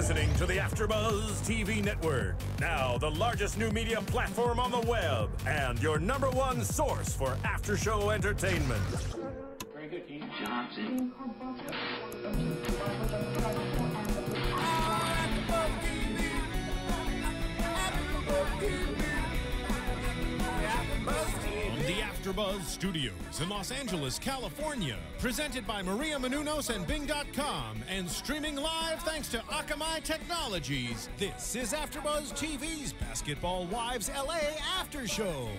listening to the AFTERBUZZ TV network. Now, the largest new media platform on the web and your #1 source for after-show entertainment. Very good, Keith Johnson. The AFTERBUZZ Studios in Los Angeles, California. Presented by Maria Menounos and Bing.com and streaming live thanks to Akamai Technologies. This is AFTERBUZZ TV's Basketball Wives LA After Show.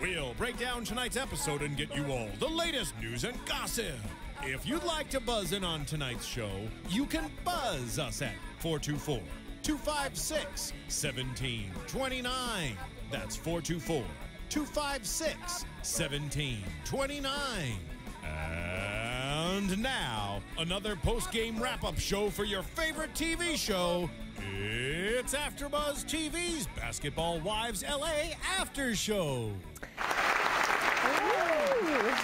We'll break down tonight's episode and get you all the latest news and gossip. If you'd like to buzz in on tonight's show, you can buzz us at 424-256-1729. That's 424-256-1729. And now, another post-game wrap-up show for your favorite TV show. It's AFTERBUZZ TV's Basketball Wives LA After Show. Ooh,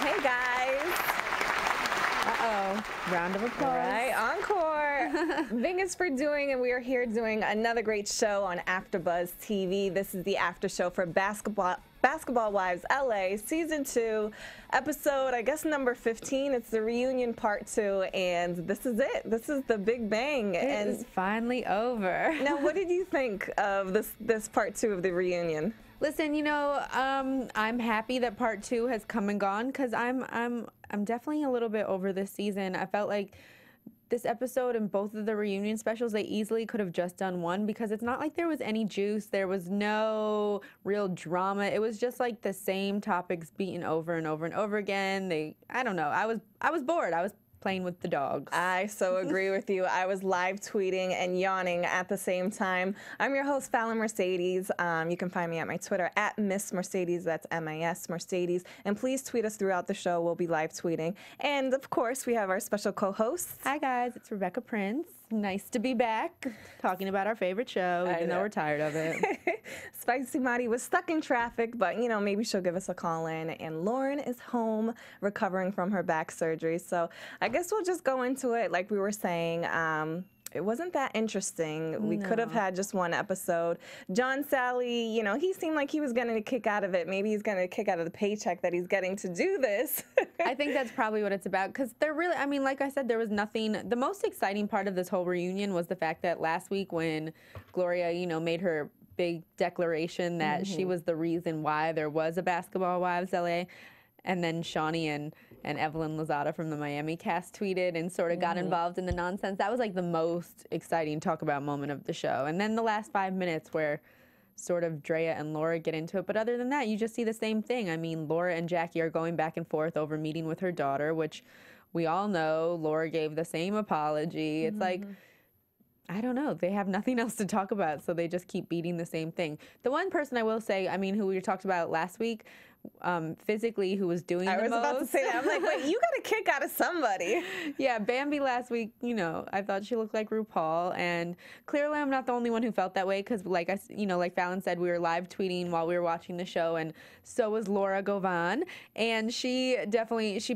hey guys. Uh-oh. Round of applause. All right, encore. Bing is for doing, and we are here doing another great show on AFTERBUZZ TV. This is the after show for Basketball Wives LA Season 2, episode, I guess, number 15. It's the reunion part 2, and this is it. This is the big bang. It is finally over. Now, what did you think of this part 2 of the reunion? Listen, you know, I'm happy that part 2 has come and gone because I'm definitely a little bit over this season. I felt like this episode and both of the reunion specials, they easily could have just done one because it's not like there was any juice. There was no real drama. It was just like the same topics beaten over and over and over again. I don't know. I was bored. I was playing with the dogs. I so agree with you. I was live tweeting and yawning at the same time. I'm your host, Fallon Mercedes. You can find me at my Twitter at Miss Mercedes. That's M-I-S Mercedes. And please tweet us throughout the show. We'll be live tweeting. And of course, we have our special co-hosts. Hi guys, it's Rebecca Prince. Nice to be back talking about our favorite show, even though we're tired of it. Spicy Marty was stuck in traffic, but you know, maybe she'll give us a call in. And Lauren is home recovering from her back surgery. So I guess we'll just go into it. Like we were saying, it wasn't that interesting. We could have had just one episode. John Sally, you know, he seemed like he was getting a kick out of it. Maybe he's getting a kick out of the paycheck that he's getting to do this. I think that's probably what it's about because they're really, I mean, like I said, there was nothing. The most exciting part of this whole reunion was the fact that last week when Gloria, you know, made her big declaration that she was the reason why there was a Basketball Wives LA. And then Shawnee and Evelyn Lozada from the Miami cast tweeted and sort of got involved in the nonsense. That was like the most exciting talk about moment of the show. And then the last 5 minutes where sort of Drea and Laura get into it. But other than that, you just see the same thing. I mean, Laura and Jackie are going back and forth over meeting with her daughter, which we all know Laura gave the same apology. It's like, I don't know. They have nothing else to talk about, so they just keep beating the same thing. The one person I will say, I mean, who we talked about last week, physically, who was doing the most. I was about to say that. I'm like, wait, you got a kick out of somebody. Yeah, Bambi last week, you know, I thought she looked like RuPaul, and clearly I'm not the only one who felt that way because, like like Fallon said, we were live tweeting while we were watching the show, and so was Laura Govan, and she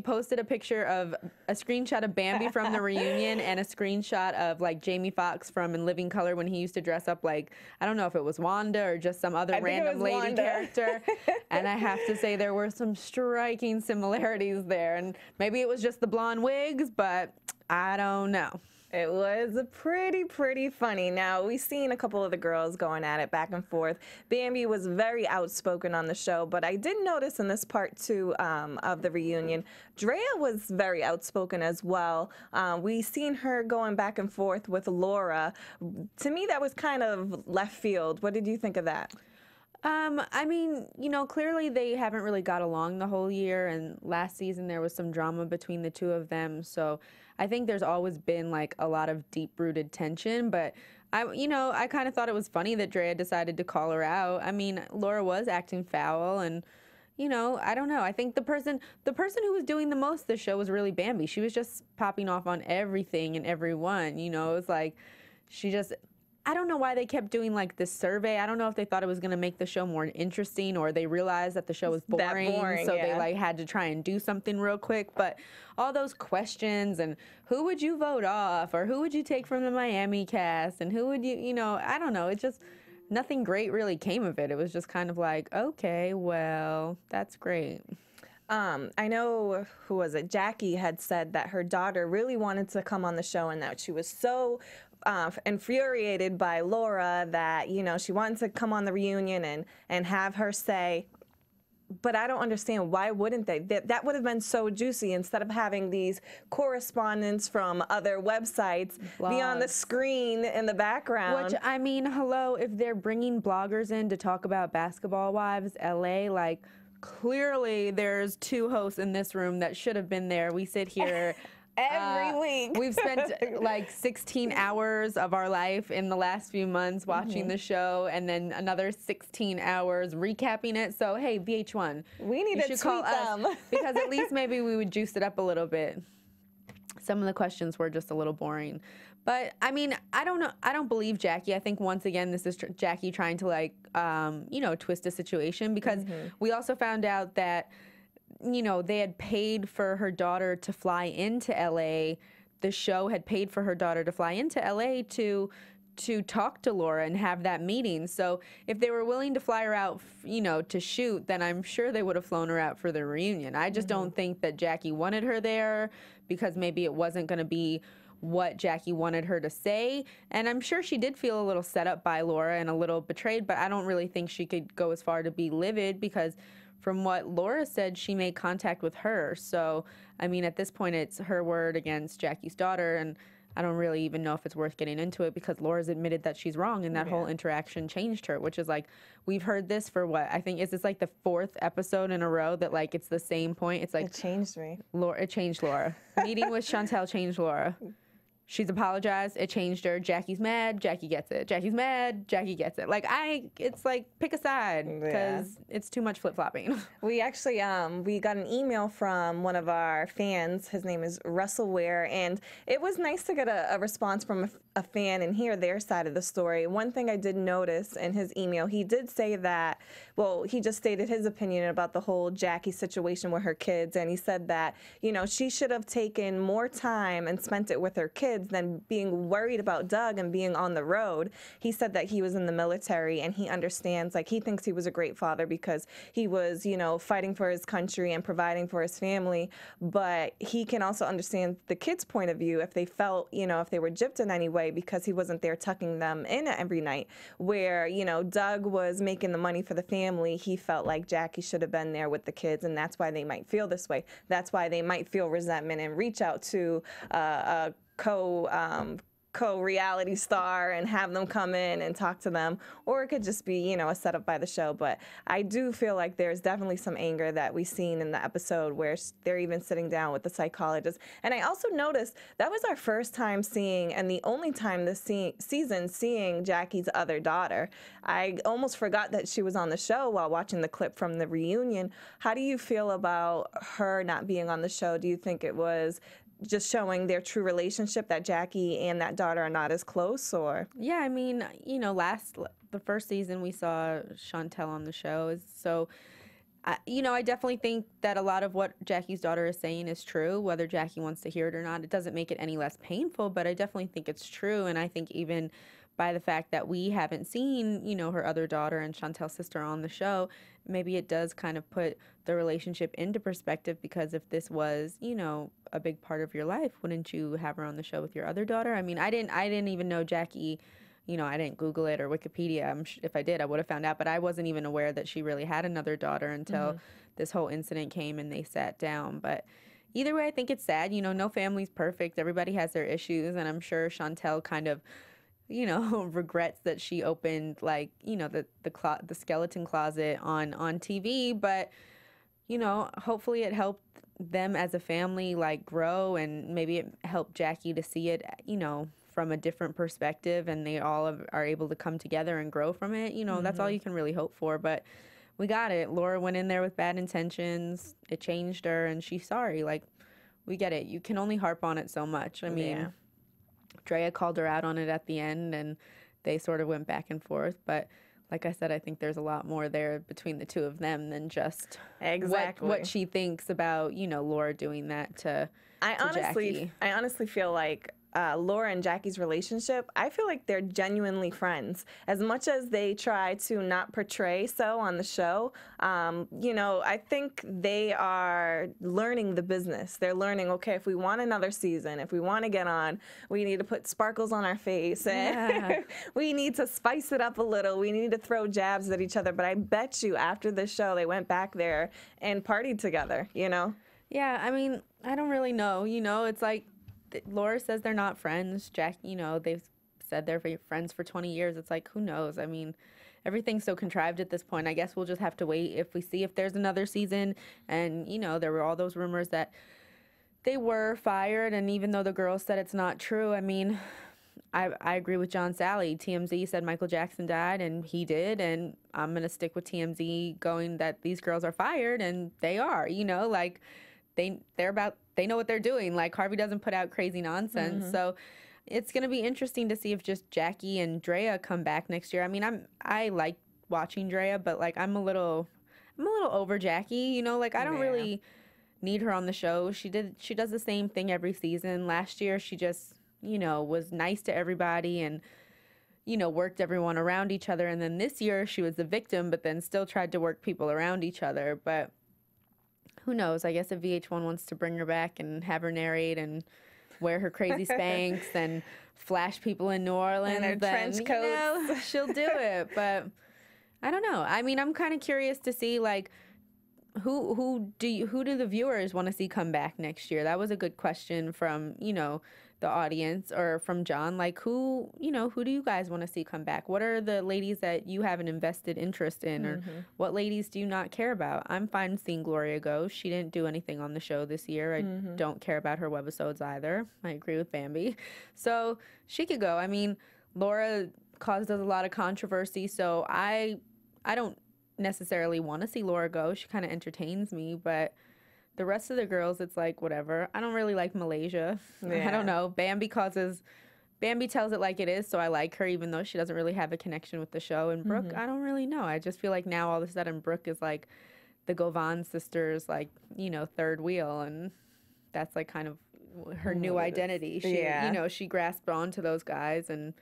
posted a picture of a screenshot of Bambi from the reunion and a screenshot of like Jamie Foxx from In Living Color when he used to dress up like, I don't know if it was Wanda or just some other random lady character, and I have to say there were some striking similarities there, and maybe it was just the blonde wigs, but I don't know. It was pretty funny. Now, we've seen a couple of the girls going at it back and forth. Bambi was very outspoken on the show, but I did notice in this part 2 of the reunion, Drea was very outspoken as well. We seen her going back and forth with Laura. To me, that was kind of left field. What did you think of that? I mean, you know, clearly they haven't really got along the whole year, and last season there was some drama between the two of them, so I think there's always been like a lot of deep-rooted tension, but I kind of thought it was funny that Drea decided to call her out. I mean, Laura was acting foul, and you know, I don't know. I think the person who was doing the most this show was really Bambi. She was just popping off on everything and everyone, you know. It was like she just I don't know why they kept doing like this survey. I don't know if they thought it was going to make the show more interesting, or they realized that the show was boring, so they like had to try and do something real quick. But all those questions and who would you vote off, or who would you take from the Miami cast, and who would you know, I don't know. It just, nothing great really came of it. It was just kind of like, okay, well, that's great. I know, who was it? Jackie had said that her daughter really wanted to come on the show, and that she was so infuriated by Laura that, you know, she wanted to come on the reunion and have her say. But I don't understand, why wouldn't they? That would have been so juicy, instead of having these correspondents from other websites be on the screen in the background. Which, I mean, hello, if they're bringing bloggers in to talk about Basketball Wives LA, like, clearly there's 2 hosts in this room that should have been there. We sit here every week. We've spent like 16 hours of our life in the last few months watching the show, and then another 16 hours recapping it. So, hey, VH1, we need to tweet them. Because at least maybe we would juice it up a little bit. Some of the questions were just a little boring. But, I mean, I don't know. I don't believe Jackie. I think, once again, this is Jackie trying to, like, you know, twist a situation. Because we also found out that, you know, they had paid for her daughter to fly into LA. The show had paid for her daughter to fly into LA to talk to Laura and have that meeting. So if they were willing to fly her out, you know, to shoot, then I'm sure they would have flown her out for the reunion. I just don't think that Jackie wanted her there, because maybe it wasn't going to be what Jackie wanted her to say. And I'm sure she did feel a little set up by Laura and a little betrayed, but I don't really think she could go as far to be livid, because from what Laura said, she made contact with her. So, I mean, at this point, it's her word against Jackie's daughter, and I don't really even know if it's worth getting into it, because Laura's admitted that she's wrong, and that whole interaction changed her, which is like, we've heard this for what? I think, is this like the 4th episode in a row that, like, it's the same point? It's like, it changed me. It changed Laura. Meeting with Chantel changed Laura. She's apologized. It changed her. Jackie's mad. Jackie gets it. Jackie's mad. Jackie gets it. Like, it's like, pick a side, because it's too much flip-flopping. We actually, we got an email from one of our fans. His name is Russell Ware, and it was nice to get a response from a fan and hear their side of the story. One thing I did notice in his email, he did say that, well, he just stated his opinion about the whole Jackie situation with her kids, and he said that, you know, she should have taken more time and spent it with her kids than being worried about Doug and being on the road. He said that he was in the military, and he understands, like, he thinks he was a great father because he was, you know, fighting for his country and providing for his family, but he can also understand the kids' point of view if they felt, you know, if they were gypped in any way, because he wasn't there tucking them in every night, where, you know, Doug was making the money for the family. He felt like Jackie should have been there with the kids, and that's why they might feel this way. That's why they might feel resentment and reach out to a co-reality star and have them come in and talk to them, or it could just be, you know, a setup by the show. But I do feel like there's definitely some anger that we've seen in the episode, where they're even sitting down with the psychologist. And I also noticed that was our first time seeing, and the only time this season seeing, Jackie's other daughter. I almost forgot that she was on the show while watching the clip from the reunion. How do you feel about her not being on the show? Do you think it was just showing their true relationship, that Jackie and that daughter are not as close, or? Yeah, I mean, you know, the first season we saw Chantel on the show, so, you know, I definitely think that a lot of what Jackie's daughter is saying is true, whether Jackie wants to hear it or not. It doesn't make it any less painful, but I definitely think it's true, and I think even by the fact that we haven't seen, you know, her other daughter and Chantel's sister on the show, maybe it does kind of put the relationship into perspective, because if this was, you know, a big part of your life, wouldn't you have her on the show with your other daughter? I mean, I didn't even know Jackie, you know, I didn't Google it or Wikipedia. If I did, I would have found out, but I wasn't even aware that she really had another daughter until this whole incident came and they sat down. But either way, I think it's sad. You know, no family's perfect. Everybody has their issues, and I'm sure Chantel kind of, you know, regrets that she opened, like, you know, the skeleton closet on TV, but, you know, hopefully it helped them as a family, like, grow, and maybe it helped Jackie to see it, you know, from a different perspective, and they all are able to come together and grow from it. You know, that's all you can really hope for, but we got it. Laura went in there with bad intentions. It changed her, and she's sorry. Like, we get it. You can only harp on it so much. I mean, Drea called her out on it at the end, and they sort of went back and forth. But like I said, I think there's a lot more there between the two of them than just what she thinks about, you know, Laura doing that to Jackie. I honestly feel like Laura and Jackie's relationship, I feel like they're genuinely friends. As much as they try to not portray so on the show, you know, I think they are learning the business. They're learning, okay, if we want another season, if we want to get on, we need to put sparkles on our face. And we need to spice it up a little. We need to throw jabs at each other. But I bet you after the show, they went back there and partied together, you know? Yeah, I mean, I don't really know. You know, it's like, Laura says they're not friends. Jack, you know, they've said they're friends for 20 years. It's like, who knows? I mean, everything's so contrived at this point. I guess we'll just have to wait if we see if there's another season. And, you know, there were all those rumors that they were fired. And even though the girls said it's not true, I mean, I agree with John Sally. TMZ said Michael Jackson died, and he did. And I'm going to stick with TMZ going that these girls are fired, and they are, you know, like they know what they're doing. Like, Harvey doesn't put out crazy nonsense. So it's going to be interesting to see if just Jackie and Drea come back next year. I mean, I like watching Drea, but like I'm a little over Jackie, you know, like I don't really need her on the show. She does the same thing every season. Last year she just, you know, was nice to everybody and, you know, worked everyone around each other. And then this year she was the victim, but then still tried to work people around each other. But who knows? I guess if VH1 wants to bring her back and have her narrate and wear her crazy Spanx and flash people in New Orleans, and her trench coats, you know, she'll do it. But I don't know. I mean, I'm kind of curious to see, like, who do the viewers want to see come back next year? That was a good question from, you know, the audience, or from John. Like, who do you guys want to see come back? What are the ladies that you have an invested interest in, or what ladies do you not care about? I'm fine seeing Gloria go. She didn't do anything on the show this year. I don't care about her webisodes either. I agree with Bambi. So she could go. I mean, Laura caused us a lot of controversy, so I don't necessarily want to see Laura go. She kind of entertains me, but the rest of the girls, it's like, whatever. I don't really like Malaysia. I don't know. Bambi tells it like it is, so I like her, even though she doesn't really have a connection with the show. And Brooke, I don't really know. I just feel like now all of a sudden Brooke is like the Govan sisters, like, you know, third wheel, and that's like kind of her new identity. She, you know, she grasped onto those guys, and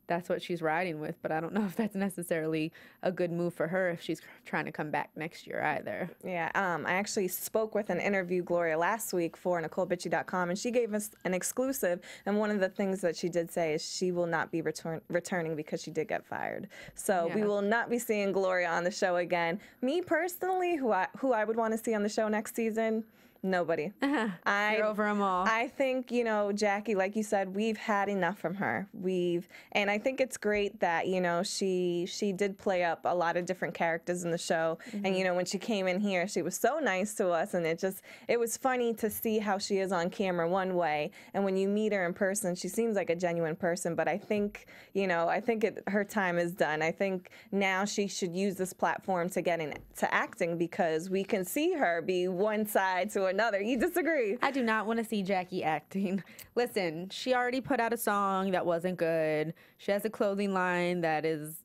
that's what she's riding with. But I don't know if that's necessarily a good move for her if she's trying to come back next year either. Yeah, I actually spoke with and interviewed Gloria last week for NicoleBitchie.com, and she gave us an exclusive. And one of the things that she did say is she will not be returning because she did get fired. So we will not be seeing Gloria on the show again. Me personally, who I would want to see on the show next season, nobody. You're over them all. I think, you know, Jackie, like you said, we've had enough from her. And I think it's great that, you know, she did play up a lot of different characters in the show. And, you know, when she came in here, she was so nice to us. And it was funny to see how she is on camera one way. And when you meet her in person, she seems like a genuine person. But I think, you know, her time is done. I think now she should use this platform to get into acting, because we can see her be one side to another. You disagree? I do not want to see Jackie acting. Listen, she already put out a song that wasn't good. She has a clothing line that is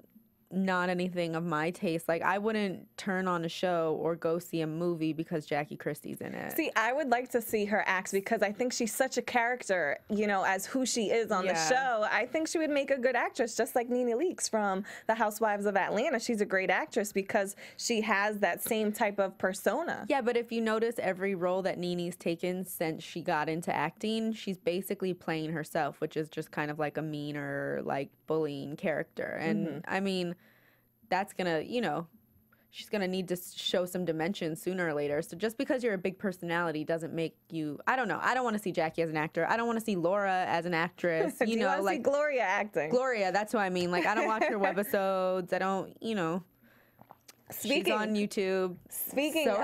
not anything of my taste. Like, I wouldn't turn on a show or go see a movie because Jackie Christie's in it. See, I would like to see her act, because I think she's such a character, you know, as who she is on the show. I think she would make a good actress, just like Nene Leakes from The Housewives of Atlanta. She's a great actress because she has that same type of persona. Yeah, but if you notice, every role that Nene's taken since she got into acting, she's basically playing herself, which is just kind of like a meaner, like, bullying character. And I mean, that's gonna, you know, she's gonna need to show some dimension sooner or later. So just because you're a big personality doesn't make you, I don't know. I don't want to see Jackie as an actor. I don't want to see Laura as an actress. You know, like see Gloria acting. Gloria, that's what I mean. Like, I don't watch her webisodes. I don't, you know. She's on YouTube. Speaking of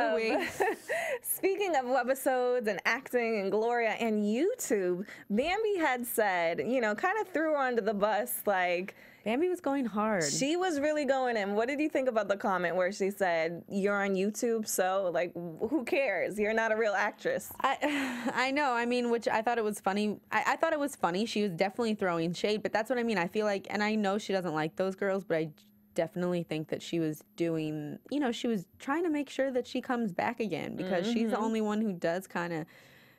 webisodes and acting and Gloria and YouTube, Bambi had said, you know, kind of threw her under the bus, like, Bambi was going hard. She was really going in. What did you think about the comment where she said, "You're on YouTube, so like, who cares? You're not a real actress." I know. I mean, which I thought it was funny. I thought it was funny. She was definitely throwing shade, but that's what I mean. I feel like, and I know she doesn't like those girls, but I definitely think that she was doing, you know, she was trying to make sure that she comes back again, because she's the only one who does kind of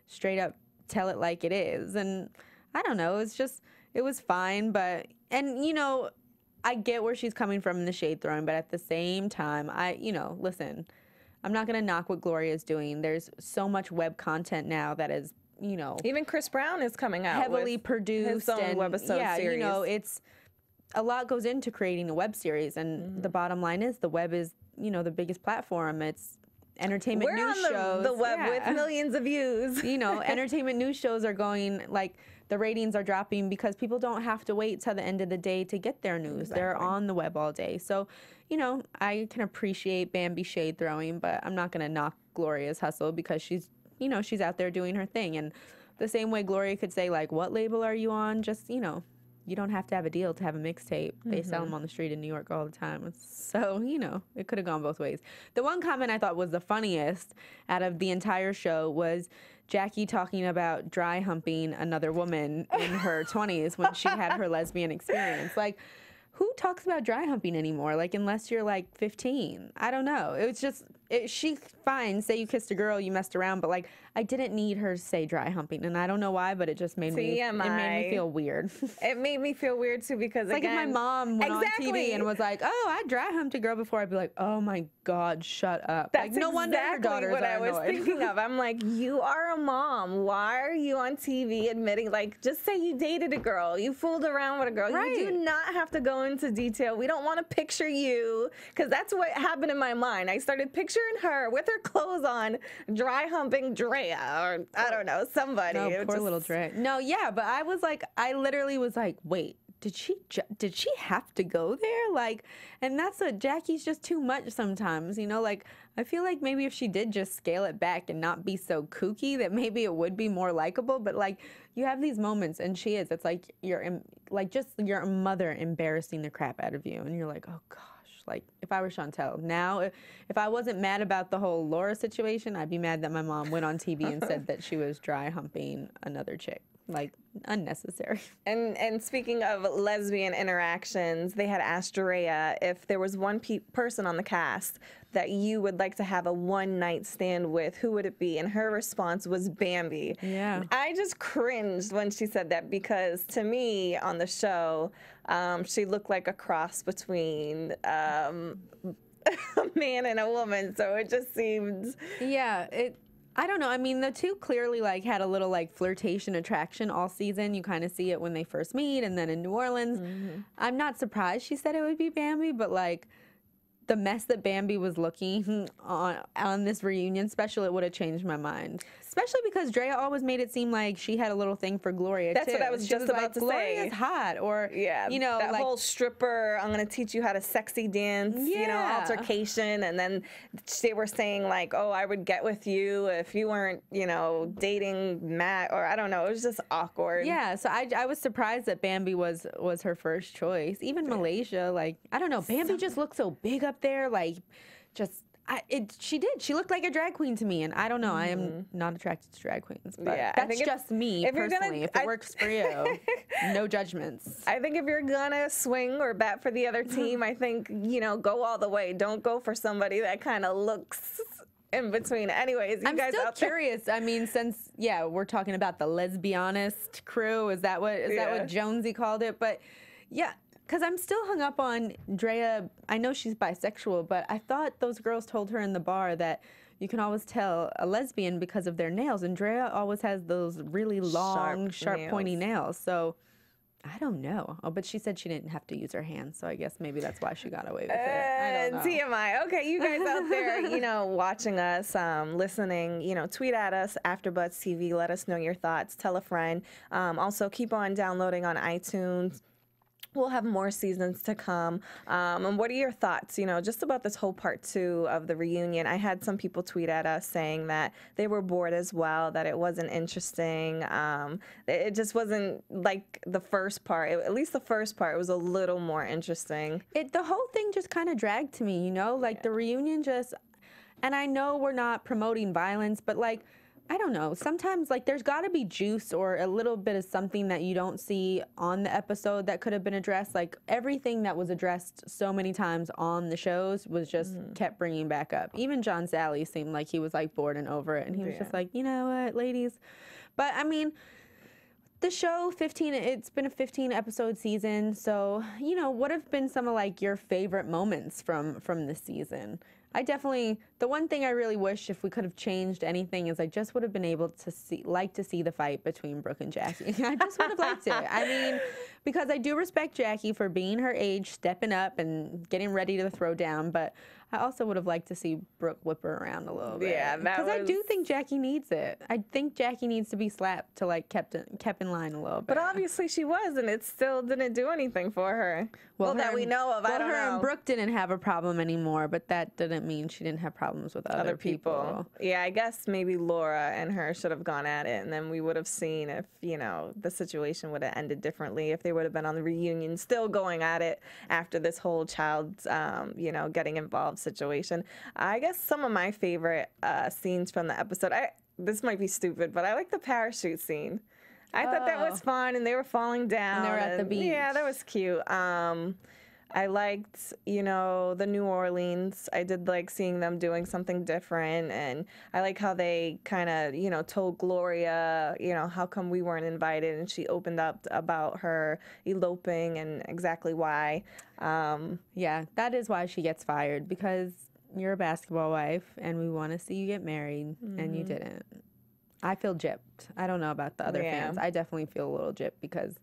straight up tell it like it is. And I don't know, it's just, it was fine, but, and you know, I get where she's coming from in the shade throwing, but at the same time, you know, listen, I'm not going to knock what Gloria's doing. There's so much web content now that is, you know, even Chris Brown is coming out heavily with produced his own and webisode yeah, series. you know, it's a lot goes into creating a web series, and the bottom line is the web is, you know, the biggest platform. It's entertainment We're news on shows. the web with millions of views. You know, entertainment news shows are going, like, the ratings are dropping because people don't have to wait till the end of the day to get their news. Exactly. They're on the web all day. So, you know, I can appreciate Bambi shade throwing, but I'm not going to knock Gloria's hustle, because she's, you know, she's out there doing her thing. And the same way Gloria could say, like, what label are you on? Just, you know, you don't have to have a deal to have a mixtape. They sell them on the street in New York all the time. So, you know, it could have gone both ways. The one comment I thought was the funniest out of the entire show was Jackie talking about dry humping another woman in her 20s when she had her lesbian experience. Like, who talks about dry humping anymore? Like, unless you're like 15. I don't know. It was just, she fine, say you kissed a girl, you messed around, but like, I didn't need her to say dry humping, and I don't know why, but it just made me, it made me feel weird. It made me feel weird too, because it's again, like if my mom went on TV and was like, "Oh, I dry humped a girl before," I'd be like, "Oh my God, shut up!" That's like, no wonder her exactly daughters what are I was annoyed. thinking of. I'm like, you are a mom. Why are you on TV admitting? Like, just say you dated a girl, you fooled around with a girl. Right. You do not have to go into detail. We don't want to picture you, because that's what happened in my mind. I started picturing her with her clothes on, dry humping Drea, or I don't know, somebody. No, poor little Dre. No, yeah, but I was like, I literally was like, wait, did she have to go there? Like, and that's what Jackie's just too much sometimes, you know? Like, I feel like maybe if she did just scale it back and not be so kooky, that maybe it would be more likable. But like, you have these moments, and she is. It's like just your mother embarrassing the crap out of you, and you're like, oh gosh. Like, if I were Chantel, now, if I wasn't mad about the whole Laura situation, I'd be mad that my mom went on TV and said that she was dry humping another chick. Like, unnecessary. And speaking of lesbian interactions, they had asked Drea if there was one person on the cast that you would like to have a one-night stand with, who would it be? And her response was Bambi. Yeah. I just cringed when she said that, because to me on the show, she looked like a cross between a man and a woman. So it just seemed... Yeah, I don't know. I mean, the two clearly like had a little like flirtation attraction all season. You kind of see it when they first meet, and then in New Orleans. I'm not surprised she said it would be Bambi, but like the mess that Bambi was looking on this reunion special, it would have changed my mind. Especially because Drea always made it seem like she had a little thing for Gloria, That's too. what I was just about to say. Gloria's hot, or, yeah, you know, that like, whole stripper, I'm going to teach you how to sexy dance, you know, altercation. And then they were saying like, oh, I would get with you if you weren't, you know, dating Matt, or I don't know. It was just awkward. Yeah, so I was surprised that Bambi was her first choice. Even Malaysia, like, I don't know, Bambi just looked so big up there, like, just... She looked like a drag queen to me, and I don't know. I am not attracted to drag queens, but that's just me personally. If it works for you, no judgments. I think if you're gonna swing or bat for the other team, I think, you know, go all the way. Don't go for somebody that kind of looks in between. Anyways, you guys still out there? curious. I mean, since we're talking about the lesbianist crew, is that what Jonesy called it? But yeah. Because I'm still hung up on Drea. I know she's bisexual, but I thought those girls told her in the bar that you can always tell a lesbian because of their nails. And Drea always has those really long, sharp pointy nails. So I don't know. Oh, but she said she didn't have to use her hands. So I guess maybe that's why she got away with it. I don't know. TMI. Okay, you guys out there, you know, watching us, listening, you know, tweet at us, AfterBuzz TV. Let us know your thoughts. Tell a friend. Also, keep on downloading on iTunes. we'll have more seasons to come. And what are your thoughts, you know, just about this whole part 2 of the reunion? I had some people tweet at us saying that they were bored as well, that it wasn't interesting. It just wasn't like the first part. At least the first part was a little more interesting. The whole thing just kind of dragged to me, you know, like the reunion just, and I know we're not promoting violence, but like, I don't know. Sometimes, like, there's got to be juice or a little bit of something that you don't see on the episode that could have been addressed. Like, everything that was addressed so many times on the shows was just kept bringing back up. Even John Sally seemed like he was, like, bored and over it. And he was just like, you know what, ladies? But, I mean, the show, it's been a 15-episode season. So, you know, what have been some of, like, your favorite moments from this season? The one thing I really wish if we could have changed anything is I just would have been able to see the fight between Brooke and Jackie. I just would have liked it. I mean, because I do respect Jackie for being her age, stepping up and getting ready to throw down, but I also would have liked to see Brooke whip her around a little bit. Yeah, because I do think Jackie needs it. I think Jackie needs to be slapped to like kept in line a little bit. But obviously she was, and it still didn't do anything for her. Well, that we know of. I don't know. Her and Brooke didn't have a problem anymore, but that didn't mean she didn't have problems with other people. Yeah, I guess maybe Laura and her should have gone at it, and then we would have seen if, you know, the situation would have ended differently, if they would have been on the reunion still going at it after this whole child's, you know, getting involved situation. I guess some of my favorite scenes from the episode, this might be stupid, but I like the parachute scene. I thought that was fun, and they were falling down. And they were at the beach. Yeah, that was cute. I liked, you know, the New Orleans. I did like seeing them doing something different, and I like how they kind of, you know, told Gloria, you know, how come we weren't invited, and she opened up about her eloping and exactly why. Yeah, that is why she gets fired, because you're a basketball wife, and we want to see you get married, and you didn't. I feel gypped. I don't know about the other fans. I definitely feel a little gypped because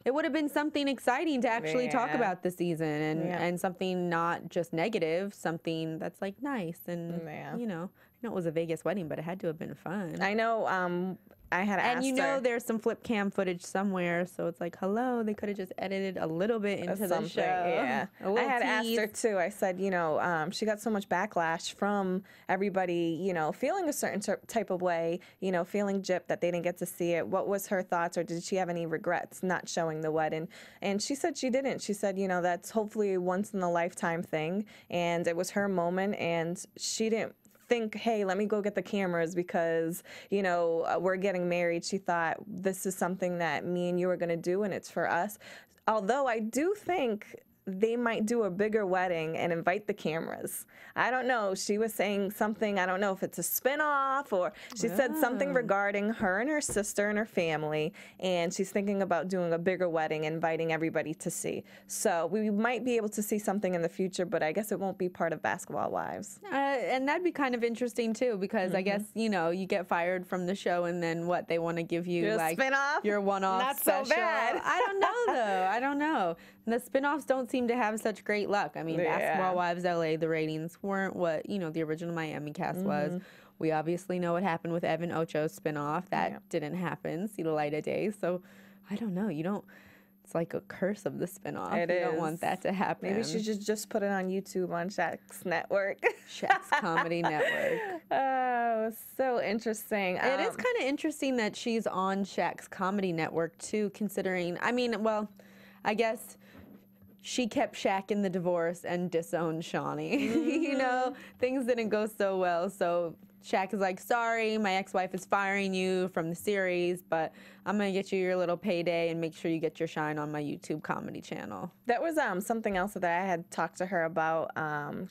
it would have been something exciting to actually talk about this season and something not just negative, something that's like nice and, you know, I know it was a Vegas wedding, but it had to have been fun. I know I had asked and you know there's some flip cam footage somewhere, so it's like, hello, they could have just edited a little bit into the show. Yeah, I had asked her too. I said, you know, she got so much backlash from everybody, you know, feeling a certain type of way, you know, feeling gypped that they didn't get to see it. What was her thoughts, or did she have any regrets not showing the wedding? And she said she didn't. She said, you know, that's hopefully a once in a lifetime thing, and it was her moment, and she didn't think, hey, let me go get the cameras because, you know, we're getting married. She thought this is something that me and you are going to do, and it's for us. Although I do think they might do a bigger wedding and invite the cameras. I don't know. She was saying something. I don't know if it's a spinoff, or she said something regarding her and her sister and her family, and she's thinking about doing a bigger wedding, inviting everybody to see. So we might be able to see something in the future, but I guess it won't be part of Basketball Wives. And that'd be kind of interesting too, because I guess, you know, you get fired from the show, and then what, they want to give you your like spinoff? Your one-off Not special. so bad. I don't know though. I don't know. The spinoffs don't seem to have such great luck. I mean, Basketball Wives LA, the ratings weren't what, you know, the original Miami cast was. We obviously know what happened with Evan Ocho's spinoff. That didn't happen, see the light of day. So I don't know. It's like a curse of the spinoff. You don't want that to happen. Maybe she should just put it on YouTube on Shaq's network. Shaq's Comedy Network. Oh, so interesting. It is kind of interesting that she's on Shaq's Comedy Network too, considering, I mean, well, I guess she kept Shaq in the divorce and disowned Shawnee. You know, things didn't go so well. So Shaq is like, sorry, my ex-wife is firing you from the series, but I'm going to get you your little payday and make sure you get your shine on my YouTube comedy channel. That was something else that I had talked to her about.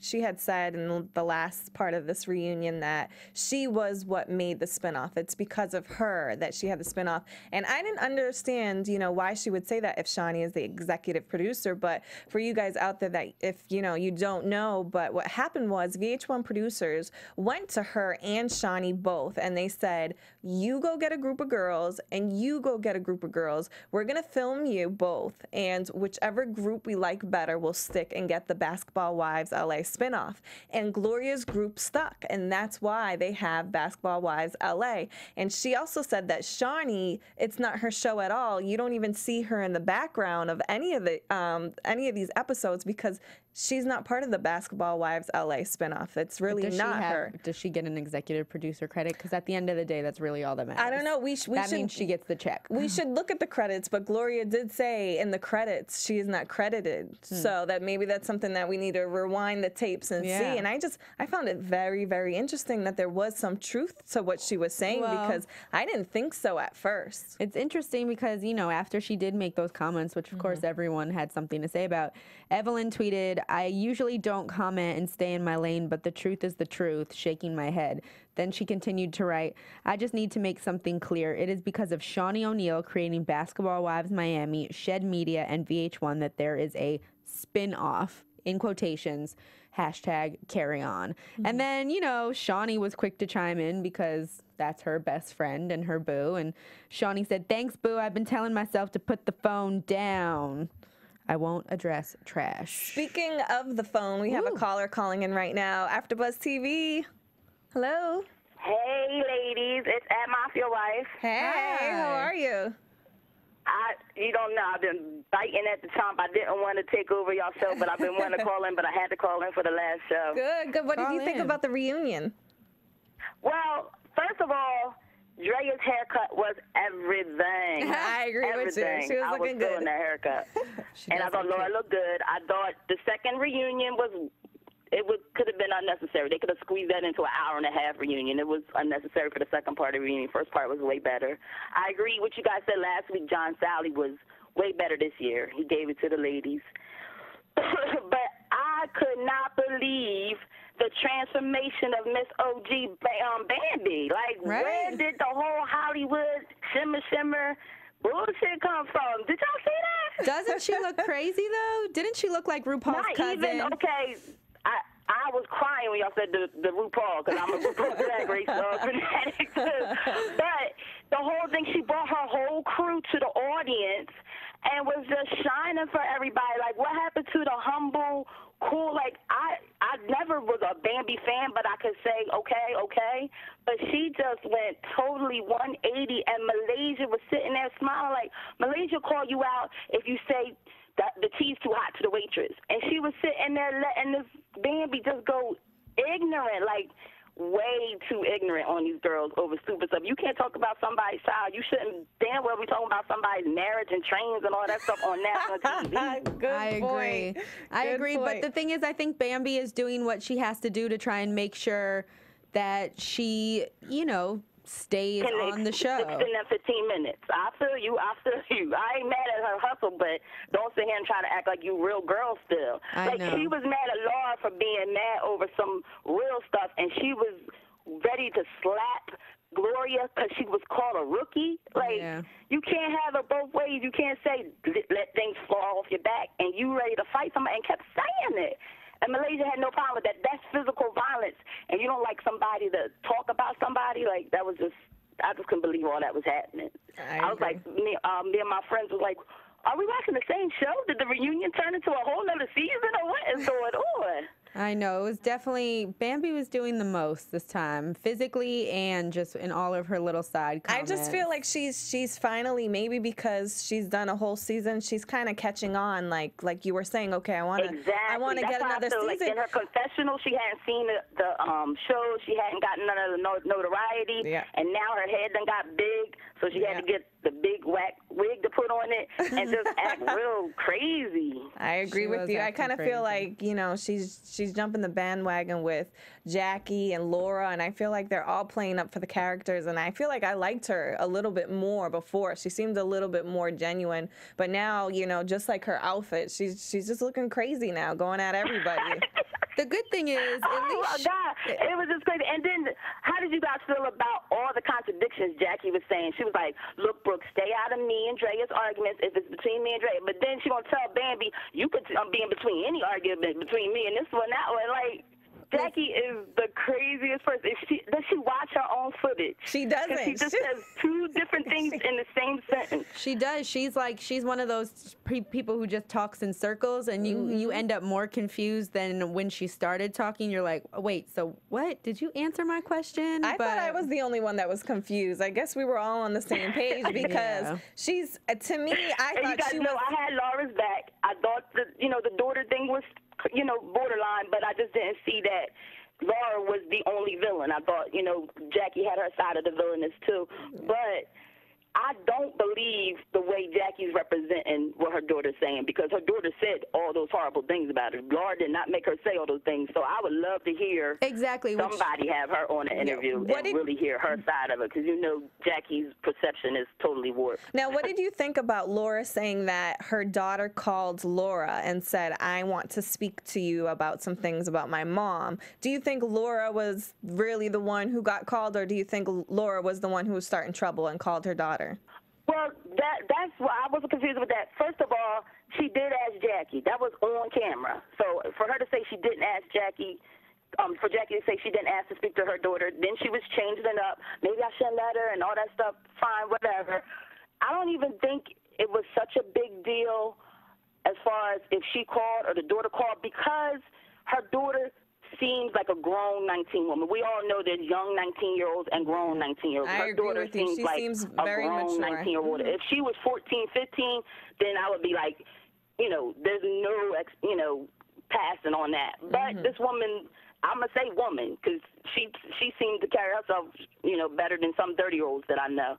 She had said in the last part of this reunion that she was what made the spinoff. It's because of her that she had the spinoff. And I didn't understand, you know, why she would say that if Shawnee is the executive producer. But for you guys out there that if, you know, you don't know, but what happened was VH1 producers went to her and Shawnee both, and they said, you go get a group of girls and you go get a group of girls. We're going to film you both, and whichever group we like better will stick and get the Basketball Wives LA spinoff. And Gloria's group stuck, and that's why they have Basketball Wives LA. And she also said that Shawnee, it's not her show at all. You don't even see her in the background of any of these episodes because she's not part of the Basketball Wives LA spinoff. It's really not her. Does she get an executive producer credit? Because at the end of the day, that's really all that matters. I don't know. That means she gets the check. We should look at the credits, but Gloria did say in the credits she is not credited. So that maybe that's something that we need to rewind the tapes and see. And I found it very, very interesting that there was some truth to what she was saying because I didn't think so at first. It's interesting because, you know, after she did make those comments, which of course everyone had something to say about, Evelyn tweeted, I usually don't comment and stay in my lane, but the truth is the truth, shaking my head. Then she continued to write, I just need to make something clear. It is because of Shawnee O'Neal creating Basketball Wives Miami, Shed Media, and VH1 that there is a spin-off, in quotations, hashtag carry on. And then, you know, Shawnee was quick to chime in because that's her best friend and her boo. And Shawnee said, thanks, boo. I've been telling myself to put the phone down. I won't address trash. Speaking of the phone, we have a caller calling in right now. AfterBuzz TV. Hello. Hey, ladies. It's At Mafia Wife. Hey, how are you? You don't know. I've been biting at the top. I didn't want to take over y'all show, but I've been wanting to call in, but I had to call in for the last show. Good. What did you think about the reunion? Well, first of all, Drea's haircut was everything. I agree with you. She was looking good. I was feeling that haircut. And I thought Laura looked good. I thought the second reunion could have been unnecessary. They could have squeezed that into an hour-and-a-half reunion. It was unnecessary for the second part of the reunion. First part was way better. I agree with what you guys said last week. John Sally was way better this year. He gave it to the ladies. But I could not believe the transformation of Miss OG Bambi. Like, where did the whole Hollywood shimmer bullshit come from? Did y'all see that? Doesn't she look crazy, though? Didn't she look like RuPaul's cousin? Okay, I was crying when y'all said the RuPaul, because I'm a RuPaul Drag Race fanatic. But the whole thing, she brought her whole crew to the audience and was just shining for everybody. Like, what happened to the humble, cool? Like, I never was a Bambi fan, but I could say, okay. But she just went totally 180, and Malaysia was sitting there smiling. Like, Malaysia call you out if you say that the tea's too hot to the waitress. And she was sitting there letting this Bambi just go ignorant, like way too ignorant on these girls over stupid stuff. You can't talk about somebody's child. You shouldn't damn well be talking about somebody's marriage and trains and all that stuff on national TV. I agree. But the thing is, I think Bambi is doing what she has to do to try and make sure that she, you know, stays on the show. 16 and 15 minutes. I feel you. I ain't mad at her hustle, but don't sit here and try to act like you real girl still. I know. She was mad at Laura for being mad over some real stuff, and she was ready to slap Gloria because she was called a rookie. Like, you can't have it both ways. You can't say let things fall off your back, and you ready to fight somebody and kept saying it. And Malaysia had no problem with that. That's physical violence. And you don't like somebody to talk about somebody. Like, that was just, I just couldn't believe all that was happening. I was like, me and my friends was like, are we watching the same show? Did the reunion turn into a whole nother season, or what is going on? I know. It was definitely, Bambi was doing the most this time, physically and just in all of her little side comments. I just feel like she's finally, maybe because she's done a whole season, she's kind of catching on, like you were saying, okay, I want to get another season. Like in her confessional, she hadn't seen the show, she hadn't gotten none of the notoriety, and now her head done got big, so she had to get the big whack wig to put on it and just act real crazy. I agree with you. I kind of feel like, you know, she's jumping the bandwagon with Jackie and Laura, and I feel like they're all playing up for the characters, and I feel like I liked her a little bit more before. She seemed a little bit more genuine, but now, you know, just like her outfit, she's just looking crazy now, going at everybody. The good thing is, at least God, it was just crazy. And then, how did you guys feel about all the contradictions Jackie was saying? She was like, look, Brooke, stay out of me and Drea's arguments if it's between me and Dre. But then she gonna tell Bambi, you could be in between any argument between me and this one, that one. Like, Jackie is the craziest person. Does she watch her own footage? She doesn't. She just says two different things in the same sentence. She does. She's one of those people who just talks in circles, and you end up more confused than when she started talking. You're like, oh, wait, so what? Did you answer my question? I thought I was the only one that was confused. I guess we were all on the same page because she's, to me, I thought she was. I had Laura's back. I thought the daughter thing was, borderline, but I just didn't see that Laura was the only villain. I thought, Jackie had her side of the villainess too. But I don't believe the way Jackie's representing what her daughter's saying, because her daughter said all those horrible things about her. Laura did not make her say all those things. So I would love to hear somebody have her on an interview and really hear her side of it, because Jackie's perception is totally warped. Now, what did you think about Laura saying that her daughter called Laura and said, I want to speak to you about some things about my mom? Do you think Laura was really the one who got called, or do you think Laura was the one who was starting trouble and called her daughter? Well, that's why I was confused with that. First of all, she did ask Jackie. That was on camera. So for her to say she didn't ask Jackie, for Jackie to say she didn't ask to speak to her daughter, then she was changing it up. Maybe I shouldn't let her and all that stuff. Fine, whatever. I don't even think it was such a big deal as far as if she called or the daughter called, because her daughter seems like a grown 19 woman. We all know there's young 19-year-olds and grown 19-year-olds. Her daughter seems like a grown 19-year-old. If she was 14, 15, then I would be like, there's no, passing on that. But this woman, I'm going to say woman, because she seemed to carry herself, better than some 30-year-olds that I know.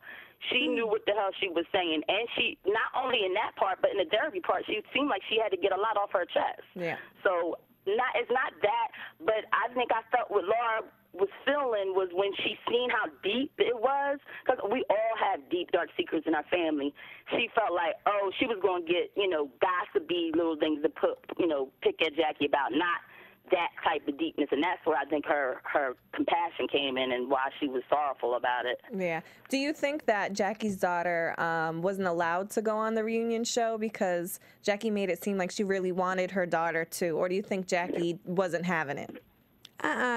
She knew what the hell she was saying, and she, not only in that part, but in the therapy part, she seemed like she had to get a lot off her chest. Yeah. So it's not that, but I think I felt what Laura was feeling was when she seen how deep it was, because we all have deep, dark secrets in our family. She felt like, she was going to get, gossipy little things to pick at Jackie about, not that type of deepness, and that's where I think her compassion came in and why she was sorrowful about it. Yeah. Do you think that Jackie's daughter wasn't allowed to go on the reunion show because Jackie made it seem like she really wanted her daughter to, or do you think Jackie wasn't having it?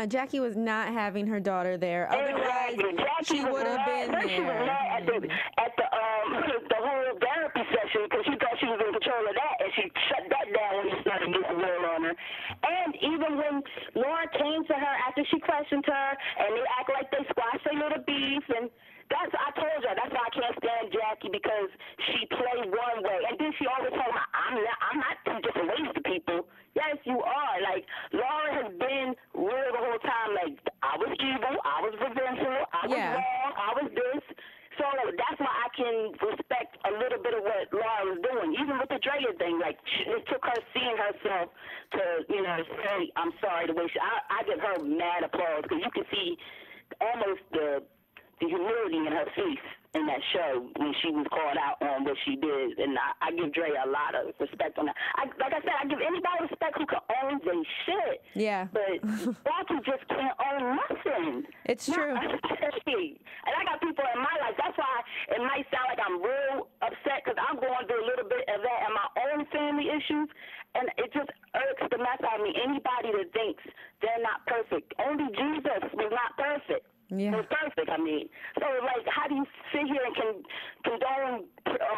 Jackie was not having her daughter there. Otherwise, she would have been there. She was mad at the whole therapy session because she thought she was in control of that, and she shut that down when she started getting real on her. And even when Laura came to her after she questioned her, and they act like they squashed their little beef, and I told her, that's why I can't stand Jackie, because she played one way. And then she always told me, I'm not two different ways to people. Yes, you are. Like, Laura has been real the whole time. Like, I was evil, I was revengeful, I was wrong, I was this. So that's why I can respect a little bit of what Laura was doing. Even with the Drea thing, like, it took her seeing herself to, say, I'm sorry, the way I give her mad applause, because you can see almost the humility in her face in that show when she was called out on what she did, and I give Drea a lot of respect on that. Like I said, I give anybody respect who can own their shit. Yeah. But Jackie just can't own nothing. It's true. And I got people in my life. That's why it might sound like I'm real upset, because I'm going through a little bit of that in my own family issues, and it just irks the mess out of me. Anybody that thinks they're not perfect. Only Jesus was not perfect. Yeah. It was perfect, I mean. So, like, how do you sit here and condone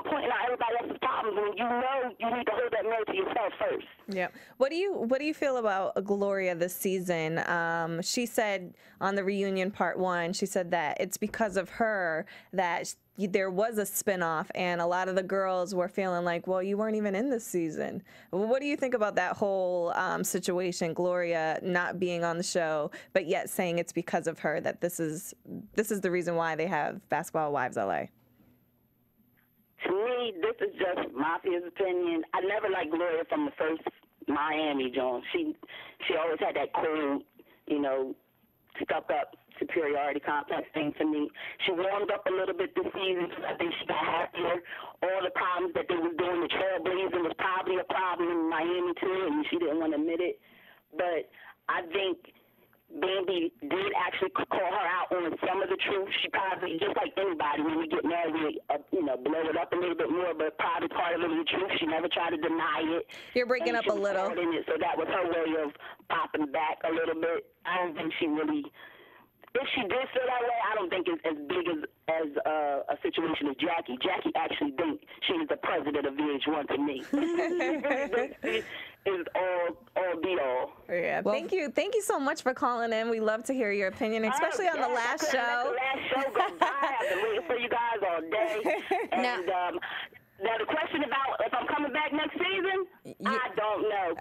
pointing out everybody else's problems when you need to hold that mirror to yourself first? Yeah. What do you feel about Gloria this season? She said on the reunion part 1, she said that it's because of her that there was a spinoff, and a lot of the girls were feeling like, well, you weren't even in this season. What do you think about that whole situation, Gloria not being on the show, but yet saying it's because of her that this is the reason why they have Basketball Wives LA? To me, this is just Mafia's opinion. I never liked Gloria from the first Miami joint. She always had that cool, stuck up superiority complex thing to me. She warmed up a little bit this season because I think she got happier. All the problems that they was doing, the trailblazing was probably a problem in Miami too, and she didn't want to admit it. But I think Bambi did actually call her out on some of the truth. She probably, just like anybody, when we get married, we, blow it up a little bit more, but probably part of it was the truth. She never tried to deny it. You're breaking up a little. So that was her way of popping back a little bit. I don't think she really, if she did feel that way, I don't think it's as big as a situation as Jackie. Jackie actually thinks she is the president of VH1 to me. Is all be all. Yeah. Well, thank you so much for calling in. We love to hear your opinion, especially on the last show. The last show go by. I've been waiting for you guys all day. And now the question about if I'm coming back next season, I don't know.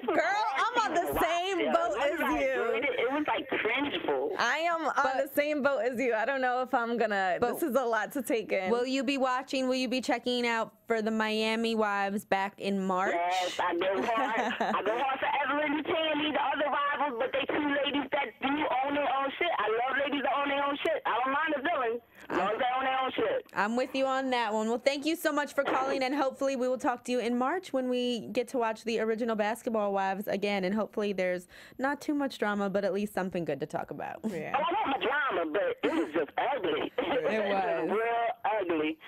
Girl, I'm on the same boat as you. It was like cringeful. I am on the same boat as you. I don't know if I'm gonna. This is a lot to take in. Will you be watching? Will you be checking out for the Miami Wives back in March? Yes, I go hard. I go hard for Evelyn and Tammy, the other rivals, but they two ladies that do own their own shit. I love ladies that own their own shit. I don't mind the villain. As long as they own their own shit. I'm with you on that one. Well, thank you so much for calling, and hopefully we will talk to you in March when we get to watch the original Basketball Wives again, and hopefully there's not too much drama, but at least something good to talk about. Yeah. Oh, I want my drama, but it was just ugly. It was. Real ugly.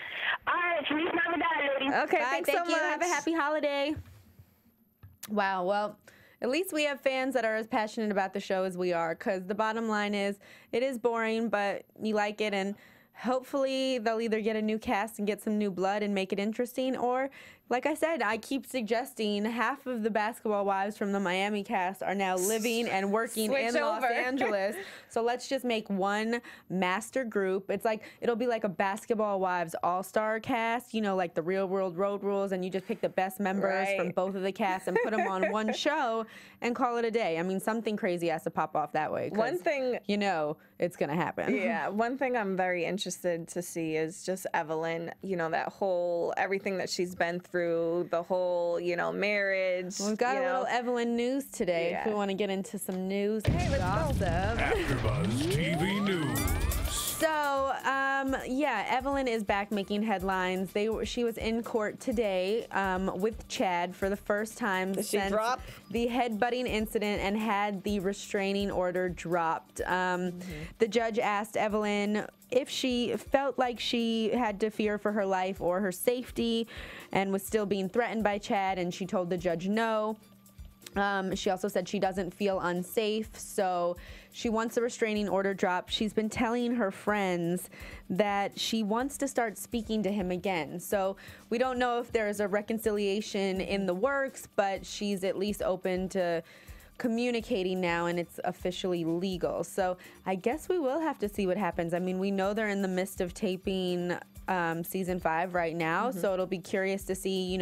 All right, Feliz Navidad, ladies. Okay, Bye, thanks thank so you. much. Have a happy holiday. Wow, well, at least we have fans that are as passionate about the show as we are, because the bottom line is it is boring, but you like it, and hopefully they'll either get a new cast and get some new blood and make it interesting, or like I said, I keep suggesting half of the Basketball Wives from the Miami cast are now living and working in Los Angeles. So let's just make one master group. It's like, it'll be like a Basketball Wives all-star cast, like the Real World Road Rules, and you just pick the best members from both of the casts and put them on one show and call it a day. I mean, something crazy has to pop off that way. One thing, it's going to happen. Yeah, one thing I'm very interested to see is just Evelyn, that whole, everything that she's been through, the whole, marriage. We've got a little Evelyn news today if we want to get into some news. Hey, let's go. AfterBuzz TV News. So, Evelyn is back making headlines. She was in court today with Chad for the first time since the headbutting incident and had the restraining order dropped. The judge asked Evelyn if she felt like she had to fear for her life or her safety and was still being threatened by Chad, and she told the judge no. She also said she doesn't feel unsafe, so she wants a restraining order dropped. She's been telling her friends that she wants to start speaking to him again. So we don't know if there's a reconciliation in the works, but she's at least open to communicating now, and it's officially legal. So I guess we will have to see what happens. I mean, we know they're in the midst of taping season 5 right now, so it'll be curious to see,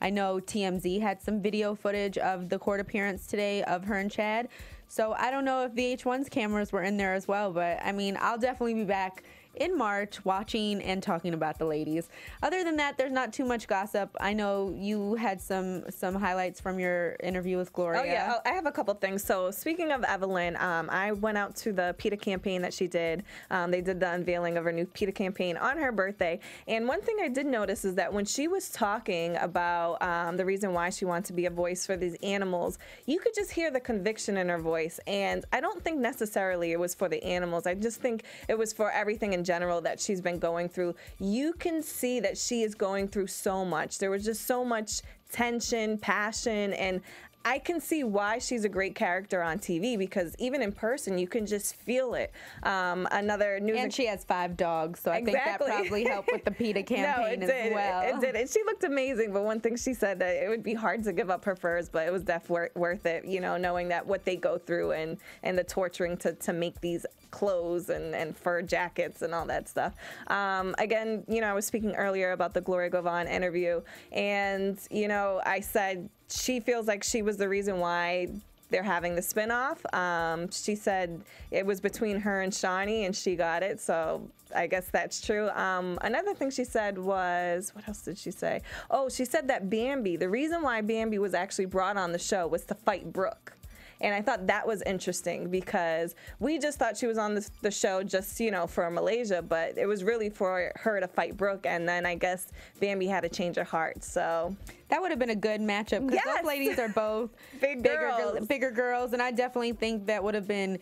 I know TMZ had some video footage of the court appearance today of her and Chad. So I don't know if VH1's cameras were in there as well, but I mean, I'll definitely be back in March watching and talking about the ladies. Other than that, there's not too much gossip. I know you had some highlights from your interview with Gloria. Oh yeah, I have a couple things. So speaking of Evelyn, I went out to the PETA campaign that she did. They did the unveiling of her new PETA campaign on her birthday. And one thing I did notice is that when she was talking about the reason why she wants to be a voice for these animals, you could just hear the conviction in her voice. And I don't think necessarily it was for the animals. I just think it was for everything in general that she's been going through. You can see that she is going through so much. There was just so much tension, passion, and I can see why she's a great character on TV, because even in person, you can just feel it. Another news, and she has 5 dogs, so I think that probably helped with the PETA campaign as well. It did. And she looked amazing, but one thing she said that it would be hard to give up her furs, but it was definitely worth it, knowing that what they go through and the torturing to make these clothes and fur jackets and all that stuff. Again, I was speaking earlier about the Gloria Govan interview, and, I said she feels like she was the reason why they're having the spinoff. She said it was between her and Shawnee, and she got it, so I guess that's true. Another thing she said was, what else did she say? Oh, she said that Bambi, the reason why Bambi was actually brought on the show was to fight Brooke. And I thought that was interesting because we just thought she was on the show just, you know, for Malaysia, but it was really for her to fight Brooke. And then I guess Bambi had a change of heart. So that would have been a good matchup because those ladies are both bigger girls. And I definitely think that would have been,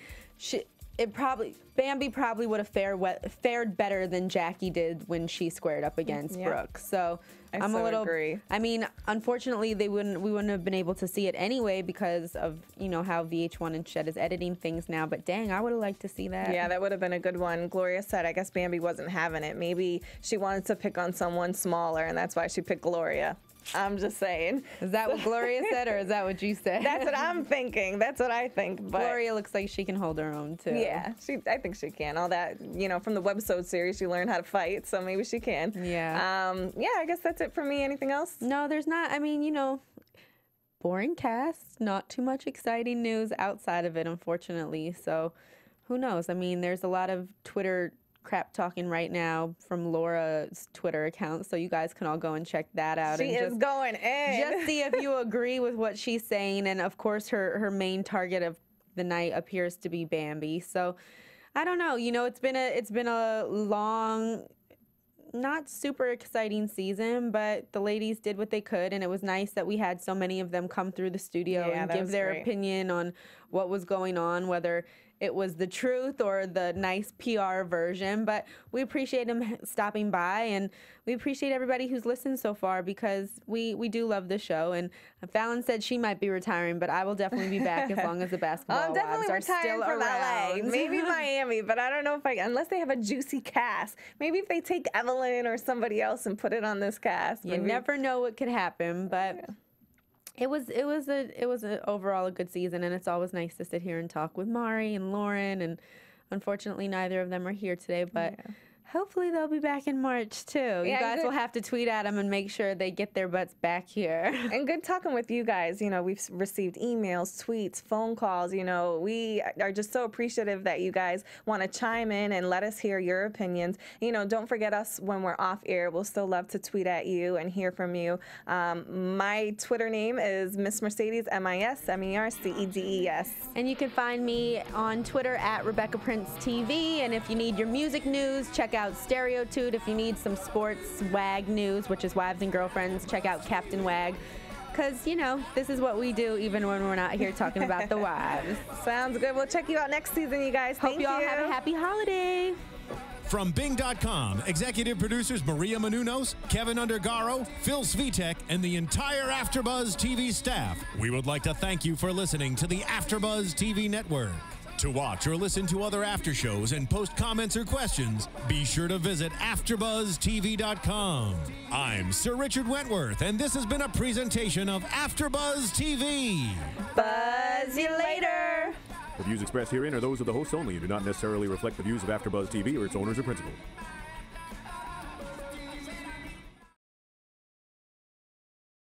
Bambi probably would have fared better than Jackie did when she squared up against Brooke. So I'm a little agree. I mean, unfortunately, we wouldn't have been able to see it anyway because of, you know, how VH1 and Shed is editing things now. But dang, I would have liked to see that. Yeah, that would have been a good one. Gloria said, I guess Bambi wasn't having it. Maybe she wanted to pick on someone smaller, and that's why she picked Gloria. I'm just saying. Is that what Gloria said, or is that what you said? That's what I'm thinking. That's what I think. But Gloria looks like she can hold her own, too. Yeah, I think she can. All that, you know, from the webisode series, she learned how to fight, so maybe she can. Yeah. Yeah, I guess that's it for me. Anything else? No, there's not. I mean, you know, boring cast. Not too much exciting news outside of it, unfortunately. So who knows? I mean, there's a lot of Twitter crap talking right now from Laura's Twitter account, so you guys can all go and check that out. She is going in. Just see if you agree with what she's saying, and of course her main target of the night appears to be Bambi. So I don't know. You know, it's been a long, not super exciting season, but the ladies did what they could, and it was nice that we had so many of them come through the studio and give their opinion on what was going on, whether it was the truth or the nice PR version. But we appreciate them stopping by, and we appreciate everybody who's listened so far because we do love the show. And Fallon said she might be retiring, but I will definitely be back as long as the Basketball Wives are still from around. LA. Maybe Miami, but I don't know if unless they have a juicy cast. Maybe if they take Evelyn or somebody else and put it on this cast. You never know what could happen, but. Yeah. It was overall a good season, and it's always nice to sit here and talk with Mari and Lauren, and unfortunately neither of them are here today, but hopefully they'll be back in March too. You guys will have to tweet at them and make sure they get their butts back here. And good talking with you guys. You know, we've received emails, tweets, phone calls. You know, we are just so appreciative that you guys want to chime in and let us hear your opinions. You know, don't forget us when we're off air. We'll still love to tweet at you and hear from you. My Twitter name is Miss Mercedes, MISMERCEDES. And you can find me on Twitter at Rebecca Prince TV. And if you need your music news, check out Stereotude. If you need some sports WAG news, which is Wives and Girlfriends, check out Captain WAG. Because, you know, this is what we do even when we're not here talking about the wives. Sounds good. We'll check you out next season, you guys. Hope you all have a happy holiday. From Bing.com, executive producers Maria Menounos, Kevin Undergaro, Phil Svitek, and the entire AfterBuzz TV staff, we would like to thank you for listening to the AfterBuzz TV network. To watch or listen to other after shows and post comments or questions, be sure to visit AfterBuzzTV.com. I'm Sir Richard Wentworth, and this has been a presentation of AfterBuzz TV. Buzz you later. The views expressed herein are those of the hosts only and do not necessarily reflect the views of AfterBuzz TV or its owners or principals.